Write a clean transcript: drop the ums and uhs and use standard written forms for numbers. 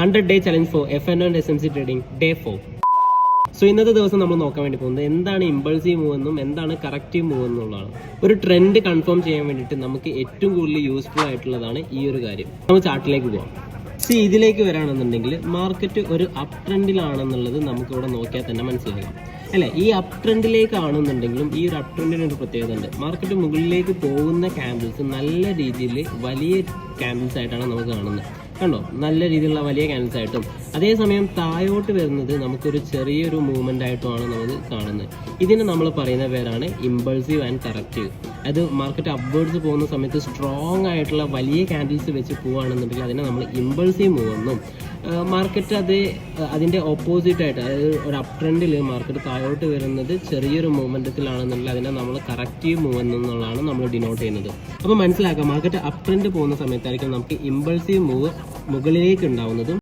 100-day challenge for FNO and SMC trading day 4. So ഇന്നത്തെ ദിവസം നമ്മൾ നോക്കാൻ വേണ്ടി പോകുന്നത് എന്താണ് ഇമ്പൾസീവ് മൂവ് എന്നും എന്താണ് കറക്റ്റീവ് മൂവ് എന്നുള്ളതാണ്. ഒരു ട്രെൻഡ് കൺഫേം ചെയ്യാൻ വേണ്ടിയിട്ട് നമുക്ക് ഏറ്റവും കൂടുതൽ യൂസ്ഫുൾ ആയിട്ടുള്ളതാണ് ഈ ഒരു കാര്യം. നമ്മൾ ചാർട്ടിലേക്ക് പോകാം. ഇതിലേക്ക് വരാണെന്നുണ്ടെങ്കിൽ മാർക്കറ്റ് ഒരു അപ് ട്രെൻഡിലാണെന്നുള്ളത് നമുക്കിവിടെ നോക്കിയാൽ തന്നെ മനസ്സിലാക്കാം അല്ലേ. ഈ അപ് ട്രെൻഡിലേക്കാണെന്നുണ്ടെങ്കിലും ഈ ഒരു അപ് ട്രെൻഡിന് ഒരു പ്രത്യേകത ഉണ്ട്. മാർക്കറ്റ് മുകളിലേക്ക് പോകുന്ന ക്യാൻഡിൽസ് നല്ല രീതിയിൽ വലിയ ക്യാൻഡിൽസ് ആയിട്ടാണ് നമുക്ക് കാണുന്നത്. കണ്ടോ, നല്ല രീതിയിലുള്ള വലിയ ക്യാൻഡിൽസ് ആയിട്ടും അതേസമയം താഴോട്ട് വരുന്നത് നമുക്കൊരു ചെറിയൊരു മൂവ്മെൻ്റ് ആയിട്ടുമാണ് നമുക്ക് കാണുന്നത്. ഇതിന് നമ്മൾ പറയുന്ന പേരാണ് ഇമ്പൾസീവ് ആൻഡ് കറക്റ്റീവ്. അത് മാർക്കറ്റ് അപ്വേർഡ്സ് പോകുന്ന സമയത്ത് സ്ട്രോങ് ആയിട്ടുള്ള വലിയ ക്യാൻഡിൽസ് വെച്ച് പോവുകയാണെന്നുണ്ടെങ്കിൽ അതിനെ നമ്മൾ ഇമ്പൾസീവ് മൂവ് എന്നും, മാർക്കറ്റ് അതിൻ്റെ ഓപ്പോസിറ്റ് ആയിട്ട്, അതായത് ഒരു അപ് ട്രെൻഡിൽ മാർക്കറ്റ് താഴോട്ട് വരുന്നത് ചെറിയൊരു മൂവ്മെൻറ്റത്തിലാണെന്നുണ്ടെങ്കിൽ അതിനെ നമ്മൾ കറക്റ്റീവ് മൂവ് എന്നുള്ളതാണ് നമ്മൾ ഡിനോട്ട് ചെയ്യുന്നത്. അപ്പോൾ മനസ്സിലാക്കാം, മാർക്കറ്റ് അപ് ട്രെൻഡ് പോകുന്ന സമയത്തായിരിക്കും നമുക്ക് ഇമ്പൾസീവ് മൂവ് മുകളിലേക്ക് ഉണ്ടാവുന്നതും